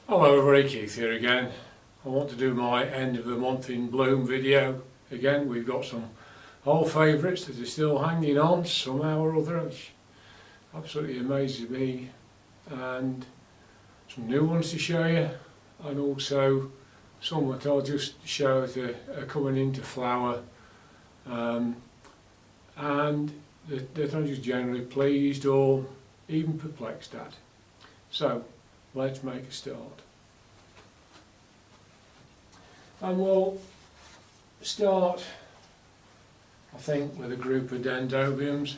Hello everybody, Keith here again. I want to do my end of the month in bloom video. Again, we've got some old favourites that are still hanging on somehow or other, which absolutely amazes me, and some new ones to show you, and also some that I'll just show that are coming into flower, and that I'm just generally pleased or even perplexed at. So let's make a start. And we'll start, I think, with a group of Dendopiums.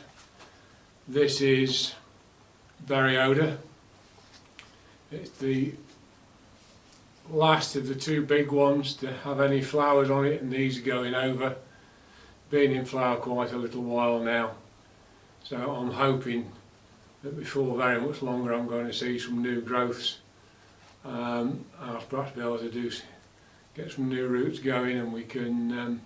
This is Barcena. It's the last of the two big ones to have any flowers on it, and these are going over. Been in flower quite a little while now, so I'm hoping that before very much longer I'm going to see some new growths. I'll perhaps be able to get some new roots going, and we can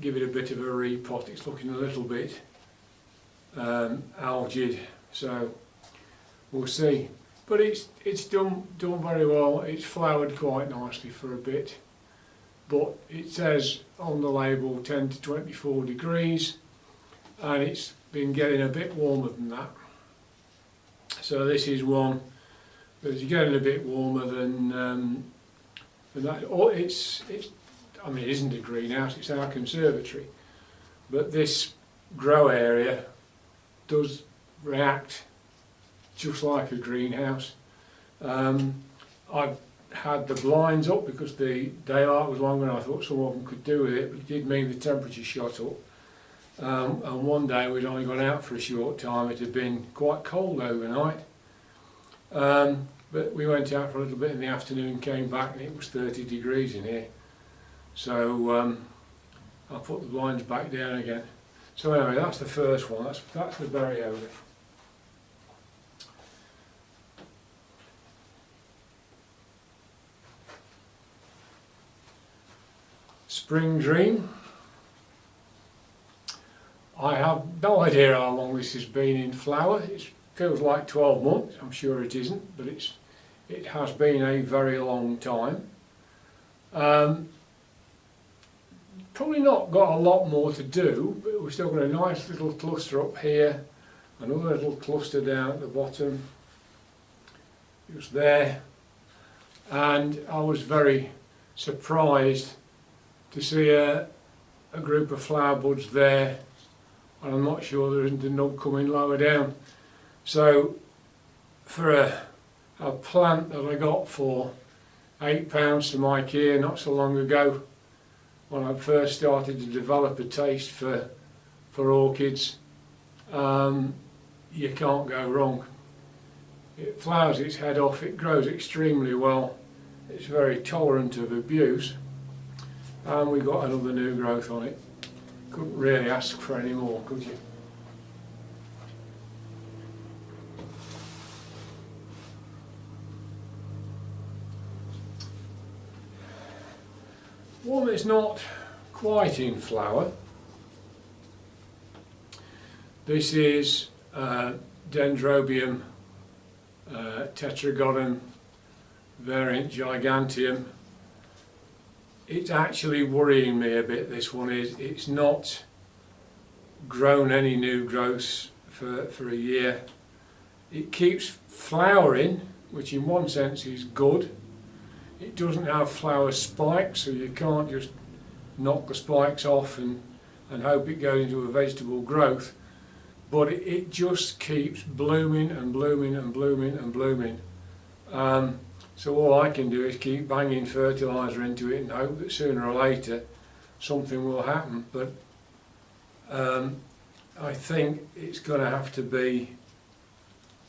give it a bit of a repot. It's looking a little bit algaed, so we'll see. But it's done very well. It's flowered quite nicely for a bit, but it says on the label 10 to 24 degrees, and it's been getting a bit warmer than that. So this is one that's getting a bit warmer than that. Or I mean, it isn't a greenhouse, it's our conservatory, but this grow area does react just like a greenhouse. I've had the blinds up because the daylight was longer and I thought some of them could do with it, but it did mean the temperature shot up. And one day we'd only gone out for a short time. It had been quite cold overnight, but we went out for a little bit in the afternoon, came back and it was 30 degrees in here. So I put the blinds back down again. So anyway, that's the first one. That's the Barcena. Spring Dream. I have no idea how long this has been in flower. It feels like 12 months. I'm sure it isn't, but it has been a very long time. Probably not got a lot more to do, but we've still got a nice little cluster up here, another little cluster down at the bottom, just there, and I was very surprised to see a group of flower buds there, and I'm not sure there isn't a nub coming lower down. So for a plant that I got for £8 from IKEA not so long ago, when I first started to develop a taste for orchids, you can't go wrong. It flowers its head off, it grows extremely well, it's very tolerant of abuse, and we got another new growth on it. Couldn't really ask for any more, could you? One that's not quite in flower. This is Dendrobium tetragonum variant giganteum. It's actually worrying me a bit, this one is. It's not grown any new growths for a year. It keeps flowering, which in one sense is good. It doesn't have flower spikes, so you can't just knock the spikes off and hope it goes into a vegetable growth. But it just keeps blooming and blooming and blooming and blooming. So all I can do is keep banging fertiliser into it and hope that sooner or later something will happen. But I think it's going to have to be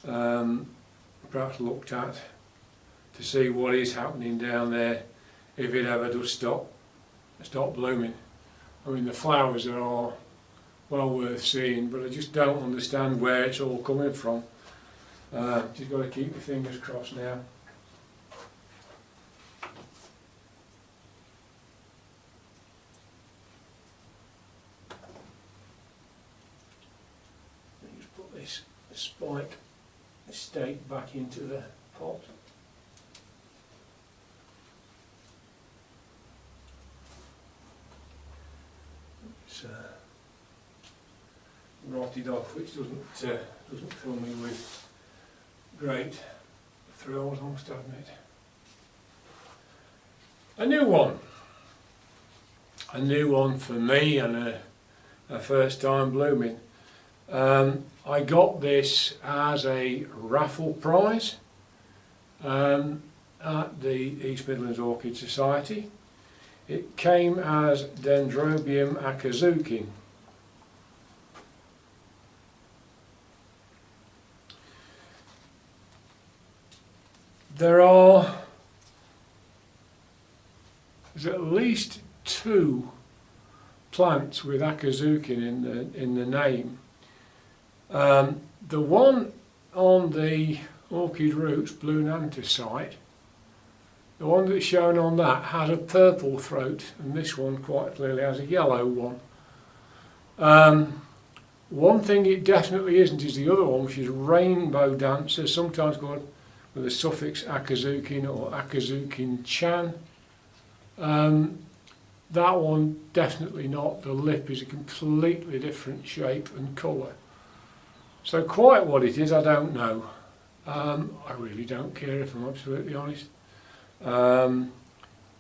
perhaps looked at to see what is happening down there if it ever does stop blooming. I mean, the flowers are all well worth seeing, but I just don't understand where it's all coming from. Just got to keep your fingers crossed now. Let me just put this spike stake back into the pot. It's rotted off, which doesn't fill me with great thrills, I must admit. A new one for me, and a first time blooming. I got this as a raffle prize at the East Midlands Orchid Society. It came as Dendrobium akazuki. There's at least 2 plants with akazuki in the name. The one on the Orchid Roots Blue Nantes site, the one that's shown on that has a purple throat, and this one quite clearly has a yellow one. One thing it definitely isn't is the other one, which is Rainbow Dancer, sometimes called with the suffix akazukin or akazukin chan. That one definitely not. The lip is a completely different shape and colour. So quite what it is, I don't know. I really don't care, if I'm absolutely honest. I'm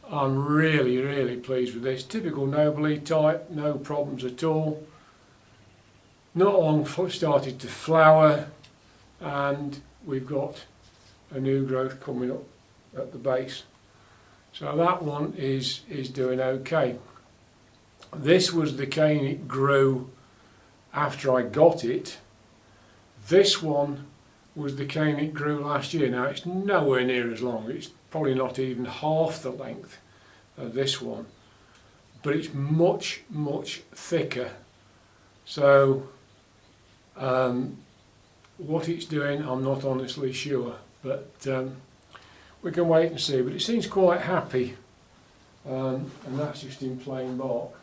really pleased with this. Typical Nobile type, no problems at all. Not long started to flower, and we've got a new growth coming up at the base. So that one is doing okay. This was the cane it grew after I got it. This one was the cane it grew last year. Now it's nowhere near as long. It's probably not even half the length of this one, but it's much thicker. So what it's doing, I'm not honestly sure, but we can wait and see. But it seems quite happy, and that's just in plain bark.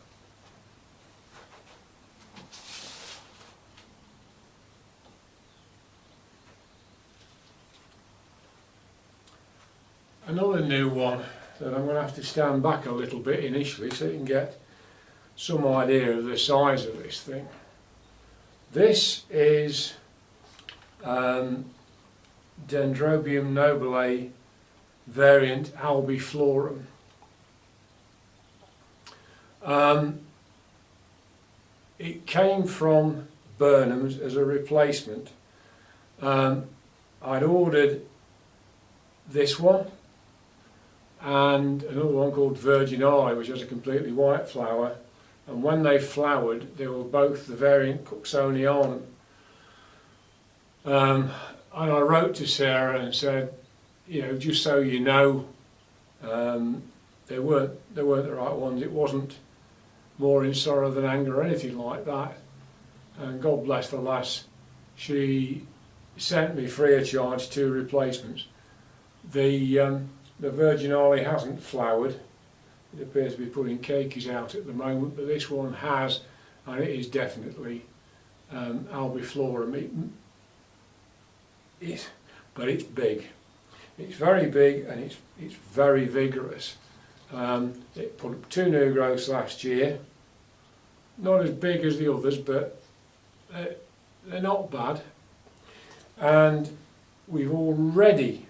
Another new one that I'm going to have to stand back a little bit initially so you can get some idea of the size of this thing. This is Dendrobium nobile variant albiflorum. It came from Burnham's as a replacement. I'd ordered this one and another one called Virginale, which has a completely white flower, and when they flowered they were both the variant Cooksonianum. And I wrote to Sarah and said, you know, just so you know, they weren't the right ones. It wasn't more in sorrow than anger or anything like that. And God bless the lass, she sent me free of charge 2 replacements. The Virginale hasn't flowered. It appears to be putting cakeys out at the moment, but this one has, and it is definitely albiflorum. But it's big. It's very big, and it's very vigorous. It put up 2 new growths last year. Not as big as the others, but they're not bad. And we've already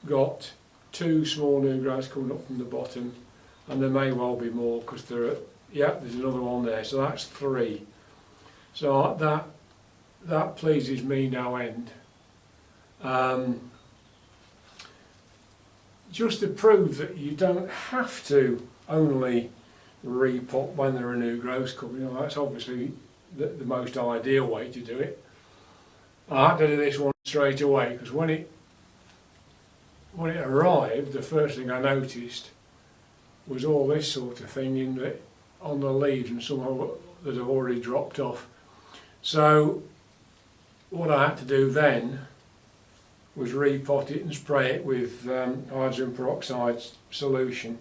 got 2 small new growths coming up from the bottom, and there may well be more because there's another one there, so that's 3. So that pleases me no end. Just to prove that you don't have to only repot when there are new growths coming. You know, that's obviously the most ideal way to do it. I had to do this one straight away because when it arrived, the first thing I noticed was all this sort of thing on the leaves, and some that have already dropped off. So what I had to do then was repot it and spray it with hydrogen peroxide solution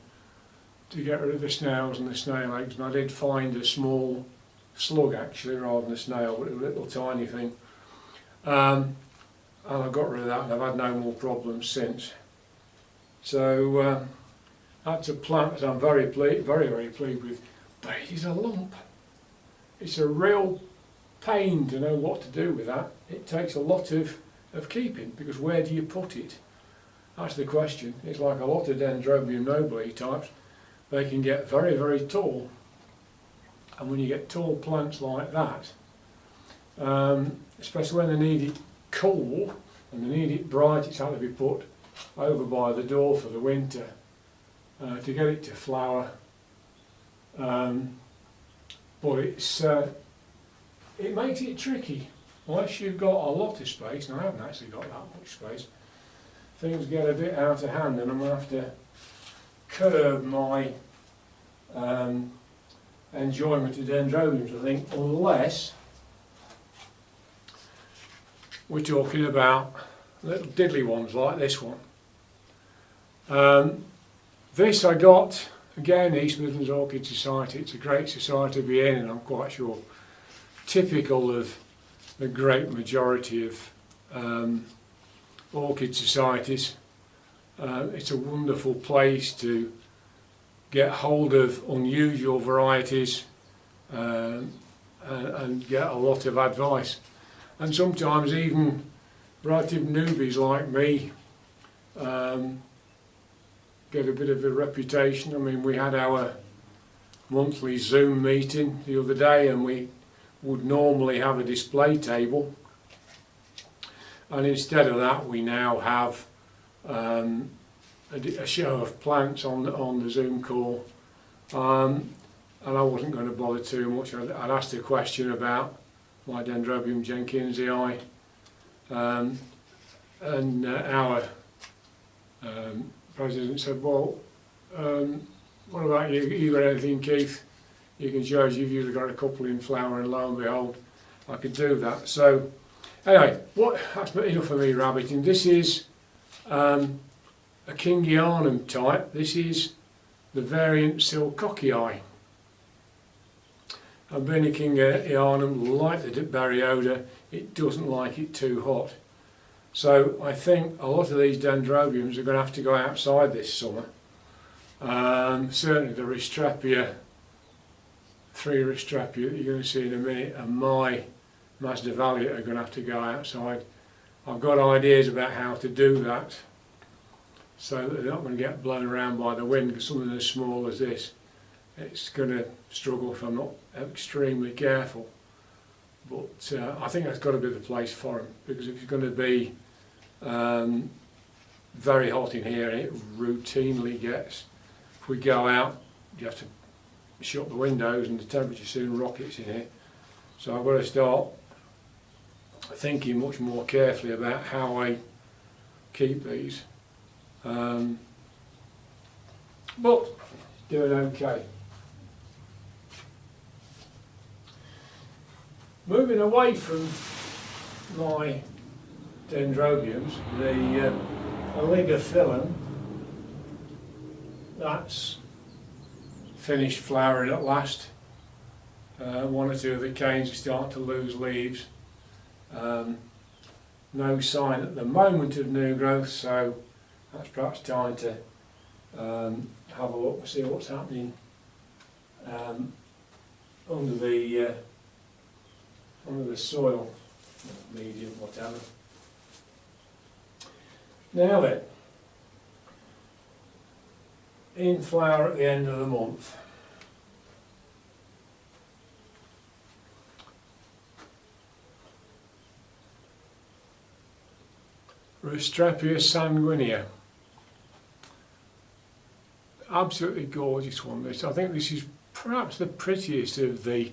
to get rid of the snails and the snail eggs. And I did find a small slug actually rather than a snail, but a little tiny thing. and I got rid of that, and I've had no more problems since. So that's a plant that I'm very pleased with, but it is a lump. It's a real pain to know what to do with that. It takes a lot of keeping, because where do you put it? That's the question. It's like a lot of Dendrobium nobile types. They can get very, very tall, and when you get tall plants like that, especially when they need it cool and they need it bright, it's had to be put over by the door for the winter to get it to flower. But it makes it tricky unless you've got a lot of space, and I haven't actually got that much space. Things get a bit out of hand, and I'm going to have to curb my enjoyment of Dendrobiums, I think, unless we're talking about little diddly ones like this one. This I got, again, East Midlands Orchid Society. It's a great society to be in, and I'm quite sure typical of the great majority of orchid societies. It's a wonderful place to get hold of unusual varieties and get a lot of advice. And sometimes even relative newbies like me get a bit of a reputation. I mean, we had our monthly Zoom meeting the other day, and we would normally have a display table, and instead of that we now have a show of plants on the Zoom call, and I wasn't going to bother too much. I'd asked a question about my Dendrobium jenkinsii, and our president said, well, what about you? You got anything, Keith? You can show us you've usually got a couple in flower, and lo and behold, I could do that. So anyway, that's enough for me rabbiting. This is a Kingianum type. This is the variant Silcockii. And being a Kingianum, like the Barrioda, it doesn't like it too hot. So I think a lot of these Dendrobiums are going to have to go outside this summer. Certainly the Ristrapia, 3 Ristrapia that you're going to see in a minute, and my Masdevallia are going to have to go outside. I've got ideas about how to do that so that they're not going to get blown around by the wind, because something as small as this, it's going to struggle if I'm not extremely careful. But I think that's got to be the place for them, because if it's going to be very hot in here, it routinely gets, if we go out, you have to shut the windows and the temperature soon rockets in here. So I've got to start thinking much more carefully about how I keep these. But doing okay. Moving away from my Dendrobiums, the oligophyllum, that's finished flowering at last. 1 or 2 of the canes are starting to lose leaves. No sign at the moment of new growth, so that's perhaps time to have a look and see what's happening under the soil, medium, whatever. Now then, in flower at the end of the month. Ristrapia sanguinea. Absolutely gorgeous one, this. I think this is perhaps the prettiest of the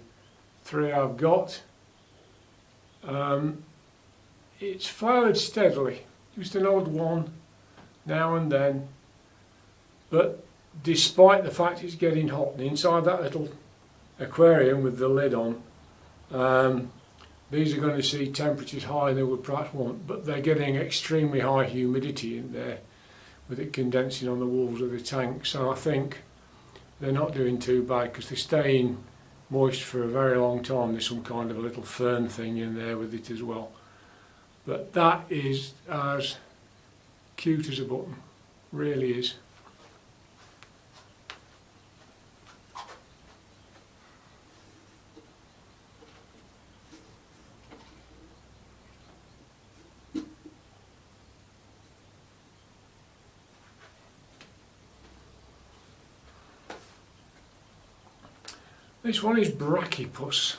3 I've got. It's flowered steadily, just an odd one now and then, but despite the fact it's getting hot, and inside that little aquarium with the lid on, these are going to see temperatures higher than they would perhaps want, but they're getting extremely high humidity in there with it condensing on the walls of the tank, so I think they're not doing too bad because they're staying moist for a very long time. There's some kind of a little fern thing in there with it as well. But that is as cute as a button, really is. This one is Brachyphus.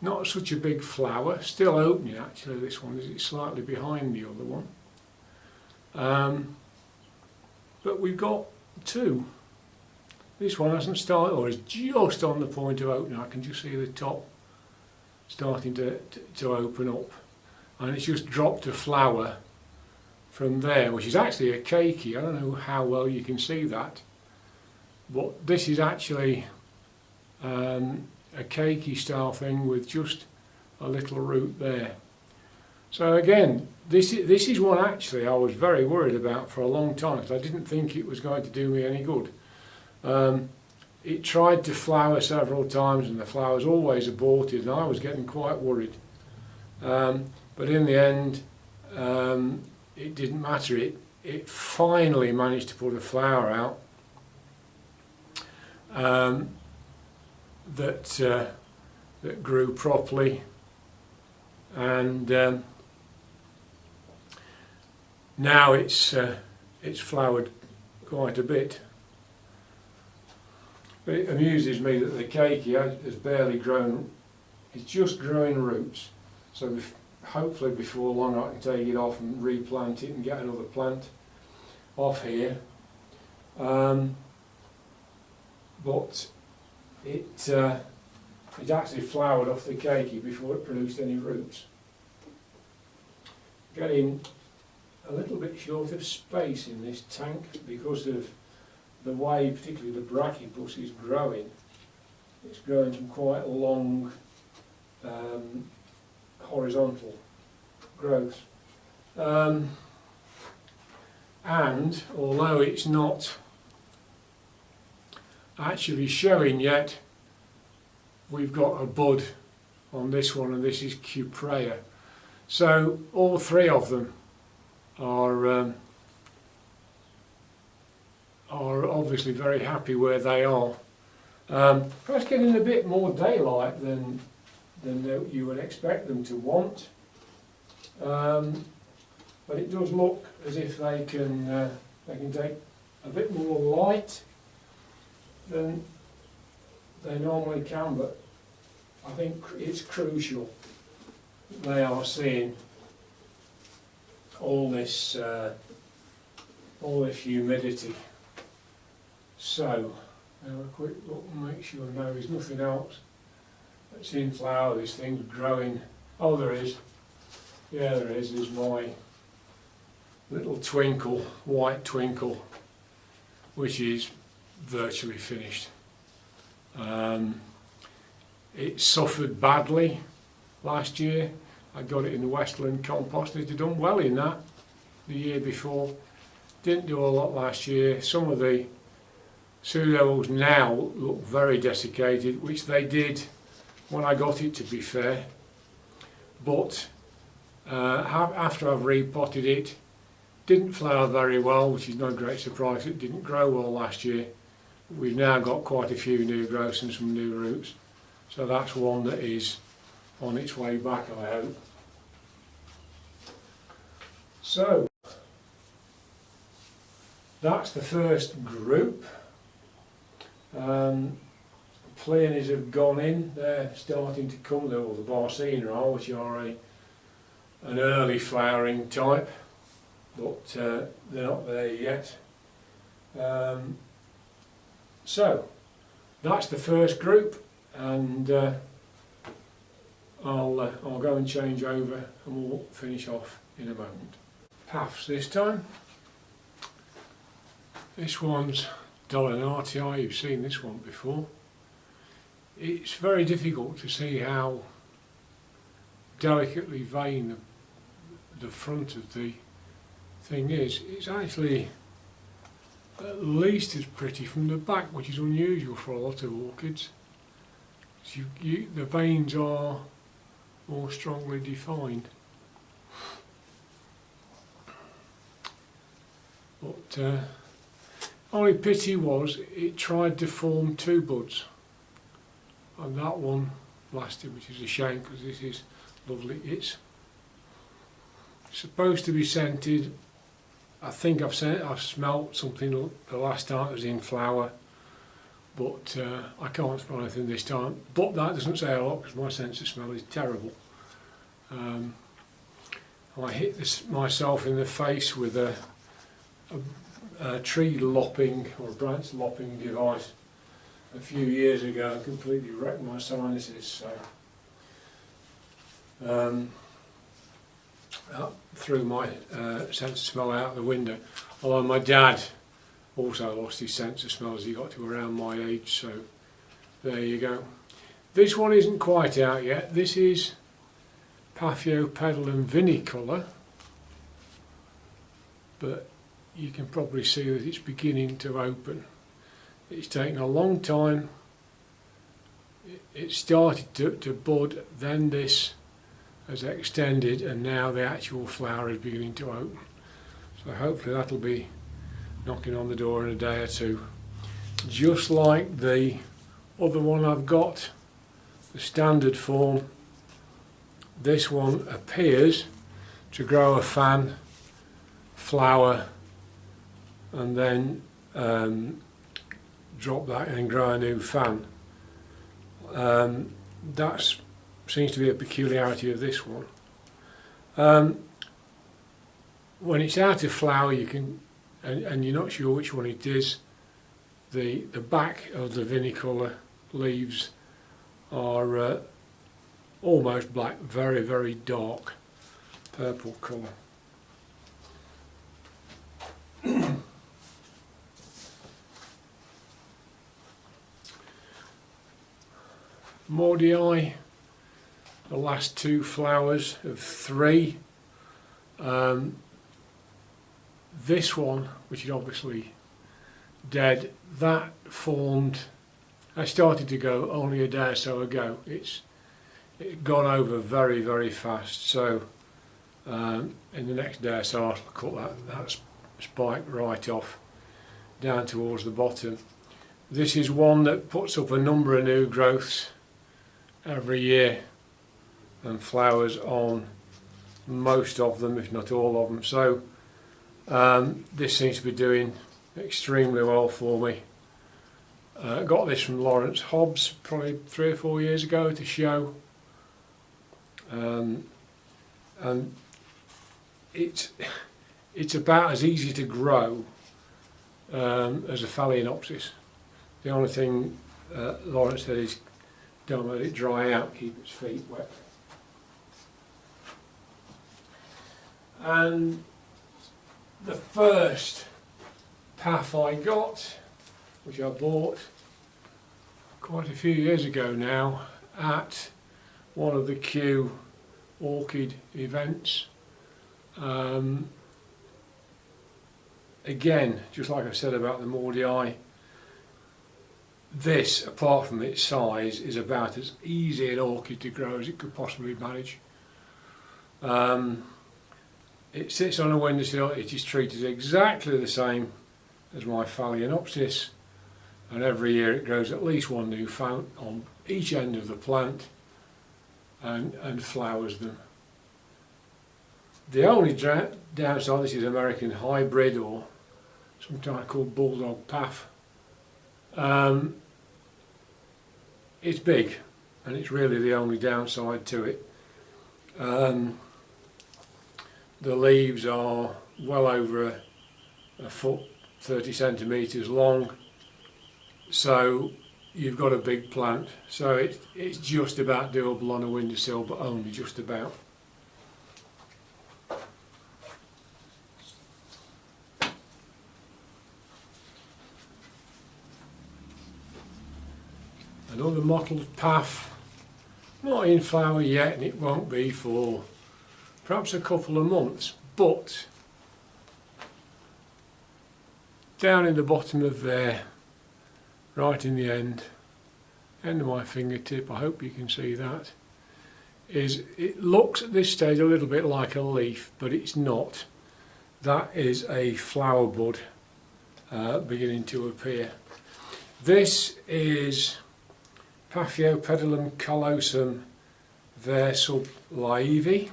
Not such a big flower, still opening actually. This one is slightly behind the other one. But we've got two. This one hasn't started, or is just on the point of opening. I can just see the top starting to open up, and it's just dropped a flower from there, which is actually a keiki. I don't know how well you can see that, but this is actually a keiki style thing with just a little root there. So again, this is one actually I was very worried about for a long time, because I didn't think it was going to do me any good. It tried to flower several times and the flowers always aborted, and I was getting quite worried. But in the end, it didn't matter. It finally managed to put a flower out that grew properly, and now it's flowered quite a bit. But it amuses me that the keiki has barely grown. It's just growing roots, so hopefully before long I can take it off and replant it and get another plant off here. But it actually flowered off the keiki before it produced any roots. Getting a little bit short of space in this tank because of the way particularly the Brachyphus is growing. It's growing some quite long horizontal growth. And although it's not actually showing yet, we've got a bud on this one, and this is Cuprea. So all three of them are obviously very happy where they are. Perhaps getting a bit more daylight than you would expect them to want, but it does look as if they can take a bit more light than they normally can. But I think it's crucial that they are seeing all this humidity. So, have a quick look and make sure now there's nothing else that's in flower. This thing's growing. Oh, there is. Yeah, there is. There's my little twinkle, white twinkle, which is virtually finished. It suffered badly last year. I got it in the Westland compost. It had done well in that the year before. Didn't do a lot last year. Some of the pseudos now look very desiccated, which they did when I got it, to be fair. But after I've repotted it, didn't flower very well, which is no great surprise. It didn't grow well last year. We've now got quite a few new growths and some new roots. So that's one that is on its way back, I hope. So that's the first group. Peonies have gone in. They're starting to come. All the Barcena are, which are an early flowering type, but they're not there yet. So that's the first group, and I'll go and change over and we'll finish off in a moment. Puffs this time. This one's Phalaenopsis. You've seen this one before. It's very difficult to see how delicately veined the front of the thing is. It's actually at least as pretty from the back, which is unusual for a lot of orchids. The veins are more strongly defined. But only pity was it tried to form 2 buds, and that one lasted, which is a shame because this is lovely. It's supposed to be scented. I think I've smelt something the last time it was in flower, but I can't smell anything this time. But that doesn't say a lot because my sense of smell is terrible. I hit myself in the face with a tree lopping or branch lopping device a few years ago and completely wrecked my sinuses. So that threw my sense of smell out the window. Although my dad also lost his sense of smell as he got to around my age, so there you go. This one isn't quite out yet. This is Paffio pedilum vinicolor, but you can probably see that it's beginning to open. It's taken a long time. It started to bud, then this has extended, and now the actual flower is beginning to open. So hopefully that'll be knocking on the door in a day or two. Just like the other one I've got, the standard form, this one appears to grow a fan, flower, and then drop that and grow a new fan. That seems to be a peculiarity of this one. When it's out of flower, you can, and you're not sure which one it is, the back of the vinicolor leaves are almost black, very, very dark purple colour. Mordii, the last 2 flowers of 3. This one, which is obviously dead, that formed, I started to go only a day or so ago. It's gone over very, very fast, so in the next day or so I'll cut that spike right off down towards the bottom. This is one that puts up a number of new growths every year and flowers on most of them, if not all of them. So this seems to be doing extremely well for me. Got this from Lawrence Hobbs probably 3 or 4 years ago to show, and it's about as easy to grow as a Phalaenopsis. The only thing Lawrence said is don't let it dry out, keep its feet wet. And the first Puff I got, which I bought quite a few years ago now at one of the Kew orchid events. Again, just like I said about the Mordii, this, apart from its size, is about as easy an orchid to grow as it could possibly manage. It sits on a windowsill. It is treated exactly the same as my Phalaenopsis, and every year it grows at least 1 new fan on each end of the plant and flowers them. The only downside, this is American hybrid or some type called Bulldog Puff. It's big, and it's really the only downside to it. The leaves are well over a foot, 30 centimetres long, so you've got a big plant. So it's just about doable on a windowsill, but only just about. Another mottled Puff, not in flower yet, and it won't be for perhaps a couple of months, but down in the bottom of there, right in the end of my fingertip, I hope you can see that, it looks at this stage a little bit like a leaf, but it's not. that is a flower bud beginning to appear. This is Paffio pedilum callosum versub laivi.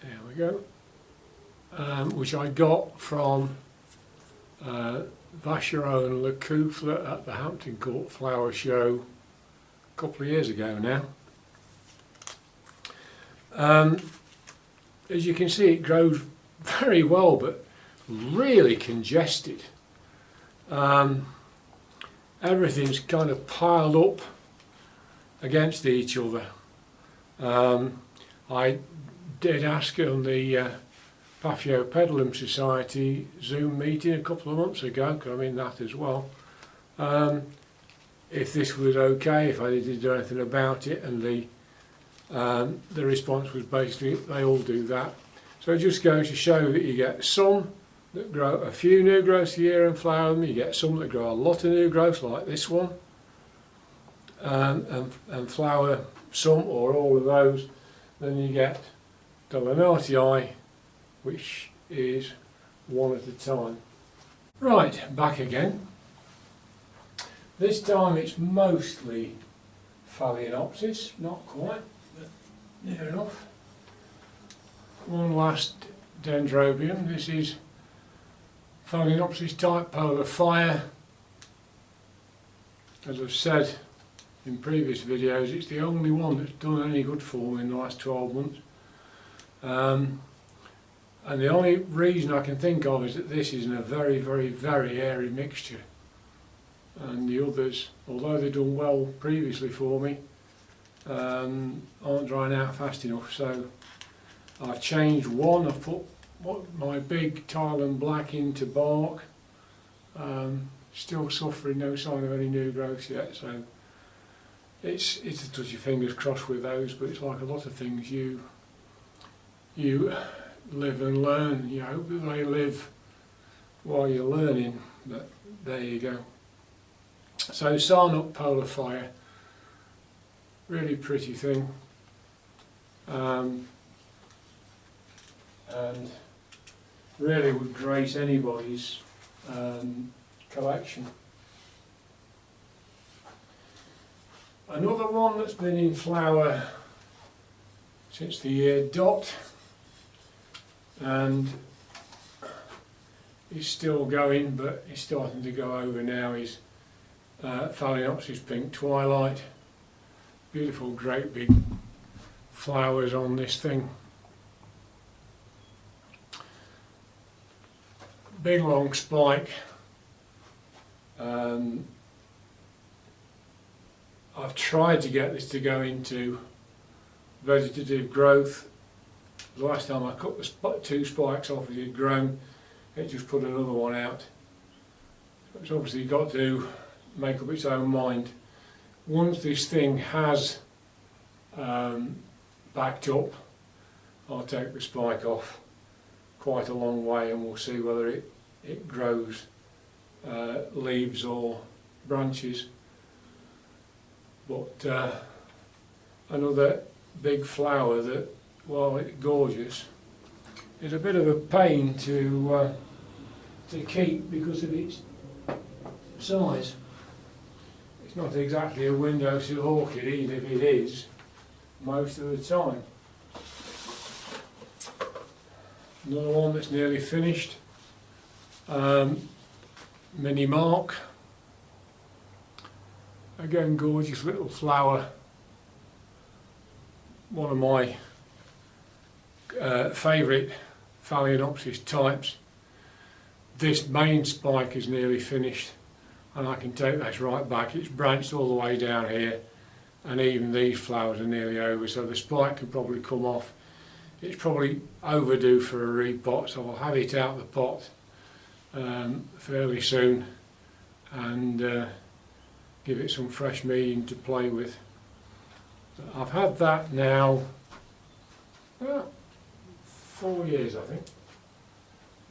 There we go. Which I got from Vacheron and lacuflo at the Hampton Court Flower Show a couple of years ago now. As you can see, it grows very well, but really congested. Everything's kind of piled up against each other. I did ask on the Paffio Pedilum Society Zoom meeting a couple of months ago, because I'm in that as well, if this was okay, if I needed to do anything about it, and the response was basically they all do that. So it just goes to show that you get some that grow a few new growths a year and flower them, you get some that grow a lot of new growths like this one, and flower some or all of those. Then you get Phalaenopsis, which is one at a time. Right, back again. This time it's mostly Phalaenopsis, not quite, but near enough. One last Dendrobium. This is Phalaenopsis type polarfire. As I've said in previous videos, it's the only one that's done any good for me in the last 12 months. And the only reason I can think of is that this is in a very, very, very airy mixture. And the others, although they've done well previously for me, aren't drying out fast enough. So I've changed one. I've put my big tile and black into bark. Still suffering, no sign of any new growth yet. So it's a touch your fingers crossed with those. But it's like a lot of things, you live and learn. You hope that they live while you're learning. But there you go. So Sarnut polarfire, really pretty thing, and really would grace anybody's collection. Another one that's been in flower since the year dot and is still going, but is starting to go over now, is Phalaenopsis pink twilight. Beautiful, great big flowers on this thing. Big long spike. I've tried to get this to go into vegetative growth. The last time I cut the two spikes off, it had grown. It just put another one out. It's obviously got to make up its own mind. Once this thing has backed up, I'll take the spike off quite a long way and we'll see whether it grows leaves or branches. But another big flower that, while it's gorgeous, is a bit of a pain to keep because of its size. It's not exactly a windowsill orchid, even if it is, most of the time. Another one that's nearly finished, minimark. Again, gorgeous little flower. One of my favourite Phalaenopsis types. This main spike is nearly finished, and I can take this right back. It's branched all the way down here, and even these flowers are nearly over, so the spike can probably come off. It's probably overdue for a repot, so I'll have it out of the pot fairly soon and give it some fresh medium to play with. I've had that now about 4 years, I think.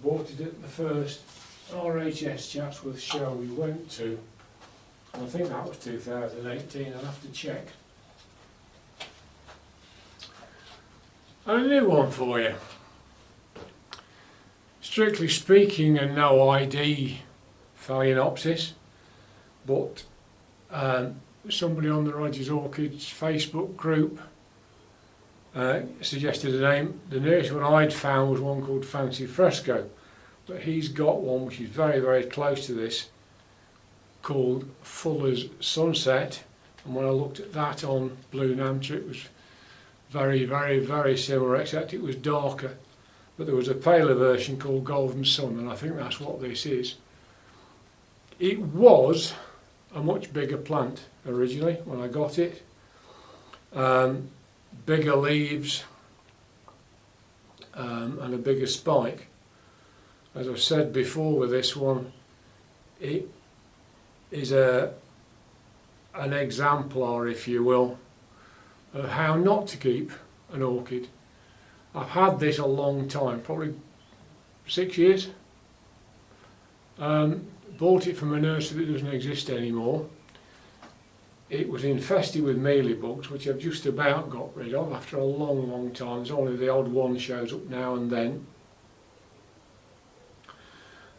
Bought it at the first RHS Chatsworth show we went to, and I think that was 2018, I'll have to check. And a new one for you. Strictly speaking, a no ID Phalaenopsis, but somebody on the Rogers Orchids Facebook group suggested a name. The nearest one I'd found was one called Fancy Fresco, but he's got one which is very, very close to this, called Fuller's Sunset, and when I looked at that on Blue Namtra, it was very, very, very similar, except it was darker. But there was a paler version called Golden Sun, and I think that's what this is. It was a much bigger plant originally when I got it. Bigger leaves and a bigger spike. As I've said before with this one, it is an exemplar, if you will, of how not to keep an orchid. I've had this a long time, probably 6 years. Bought it from a nursery that doesn't exist anymore. It was infested with mealybugs, which I've just about got rid of after a long, long time. There's only the odd one shows up now and then.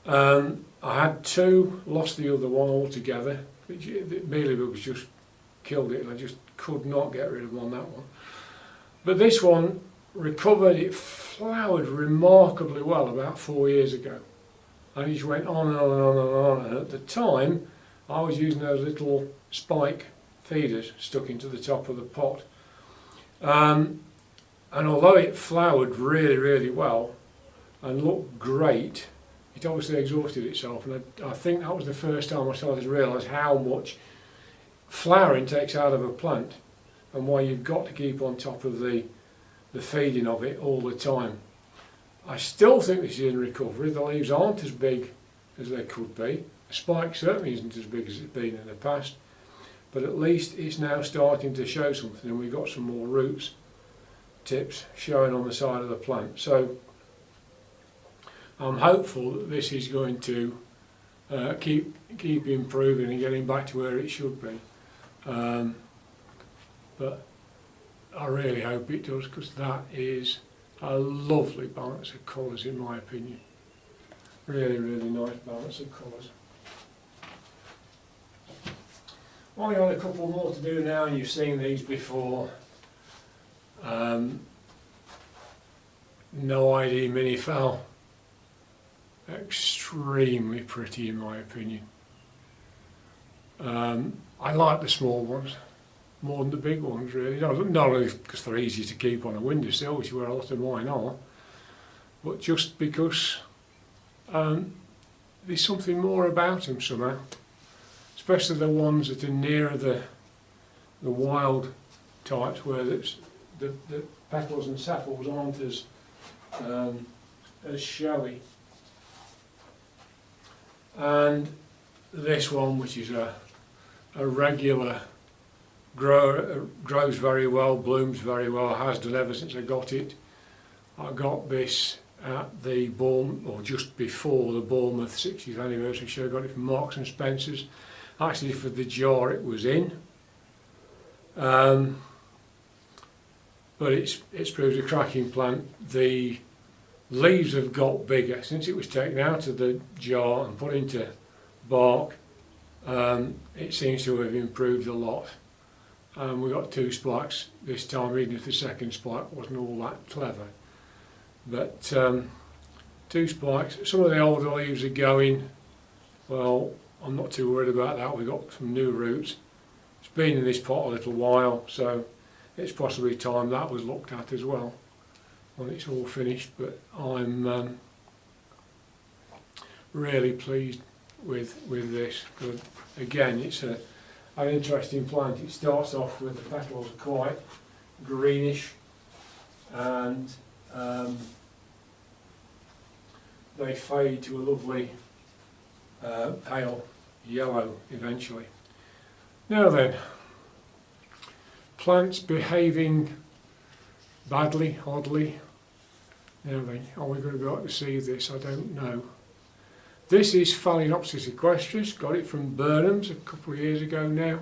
I had two, lost the other one altogether. The mealybugs just killed it, and I just could not get rid of them on that one. But this one recovered. It flowered remarkably well about 4 years ago, and it just went on and on and on and on. And at the time, I was using those little spike feeders stuck into the top of the pot. And although it flowered really, really well and looked great, it obviously exhausted itself, and I think that was the first time I started to realise how much flowering takes out of a plant and why you've got to keep on top of the feeding of it all the time. I still think this is in recovery. The leaves aren't as big as they could be. The spike certainly isn't as big as it's been in the past, but at least it's now starting to show something, and we've got some more roots tips showing on the side of the plant. So I'm hopeful that this is going to keep improving and getting back to where it should be. But I really hope it does, because that is a lovely balance of colours in my opinion. Really, really nice balance of colours. Only got a couple more to do now, and you've seen these before. Noid Mini. Extremely pretty in my opinion. I like the small ones more than the big ones really, not only because they're easy to keep on a windowsill, which is where a lot of mine are, but just because there's something more about them somehow, especially the ones that are nearer the wild types, where the petals and sepals aren't as showy. And this one, which is a regular grows very well, blooms very well, has done ever since I got it. I got this at the just before the Bournemouth 60th anniversary show. I got it from Marks and Spencer's, actually for the jar it was in. But it's proved a cracking plant. The leaves have got bigger since it was taken out of the jar and put into bark. It seems to have improved a lot. We got two spikes this time, even if the second spike wasn't all that clever. But two spikes. Some of the older leaves are going. Well, I'm not too worried about that. We've got some new roots. It's been in this pot a little while, so it's possibly time that was looked at as well when it's all finished. But I'm really pleased with this. Because again, it's an interesting plant. It starts off with the petals are quite greenish, and they fade to a lovely pale yellow eventually. Now then, plants behaving badly, oddly. Now then, are we going to be able to see this? I don't know. This is Phalaenopsis equestris, got it from Burnham's a couple of years ago now.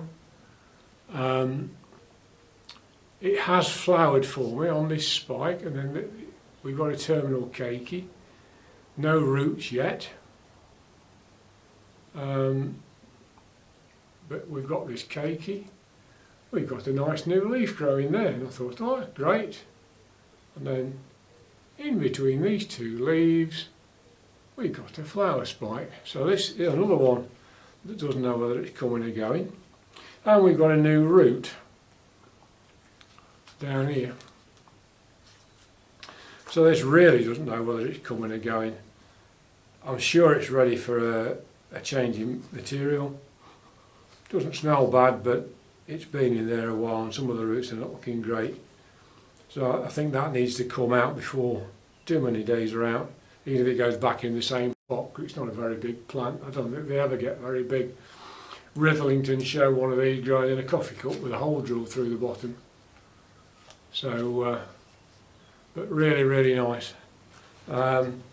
it has flowered for me on this spike, and then we've got a terminal keiki. No roots yet. But we've got this keiki. We've got a nice new leaf growing there, and I thought, oh, great. And then in between these two leaves, we've got a flower spike. So this is another one that doesn't know whether it's coming or going. And we've got a new root down here. So this really doesn't know whether it's coming or going. I'm sure it's ready for a change in material. Doesn't smell bad, but it's been in there a while and some of the roots are not looking great. So I think that needs to come out before too many days are out, even if it goes back in the same pot, because it's not a very big plant. I don't think they ever get very big. Rutherlington show one of these growing in a coffee cup with a hole drilled through the bottom. So, but really, really nice. In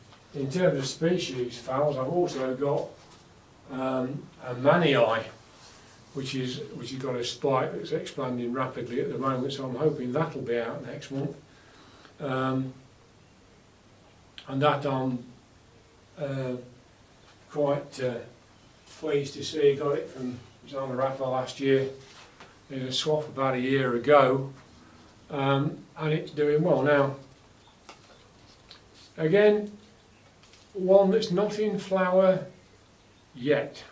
terms of species phals, I've also got a manii, which has got a spike that's expanding rapidly at the moment, so I'm hoping that'll be out next month. And that I'm quite pleased to see. Got it from, it was on the wrapper last year in a swap about a year ago, and it's doing well now. Again, one that's not in flower yet.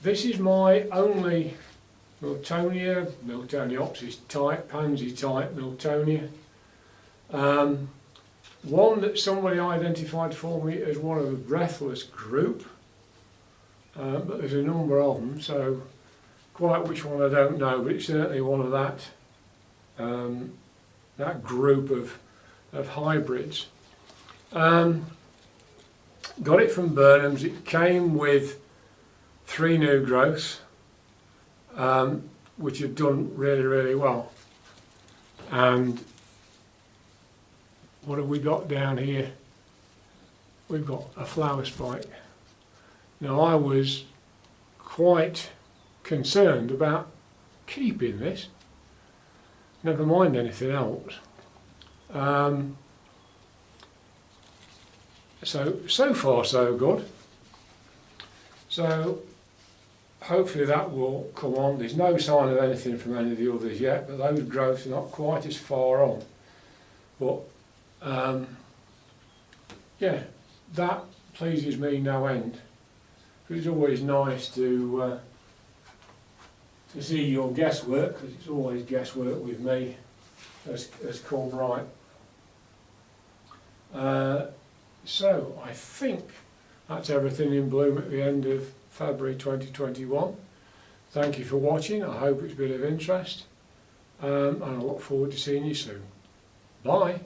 This is my only Milktonia, Milktoniopsis type, pansy type Milktonia. One that somebody identified for me as one of the breathless group, but there's a number of them, so quite which one I don't know, but it's certainly one of that group of hybrids. Got it from Burnham's. It came with 3 new growths, which have done really, really well. And what have we got down here? We've got a flower spike. Now I was quite concerned about keeping this, never mind anything else. So far so good. So hopefully that will come on. There's no sign of anything from any of the others yet, but those growths are not quite as far on. But yeah, that pleases me no end. It's always nice to see your guesswork, because it's always guesswork with me, has come right. So I think that's everything in bloom at the end of February 2021. Thank you for watching. I hope it's been of interest, and I look forward to seeing you soon. Bye.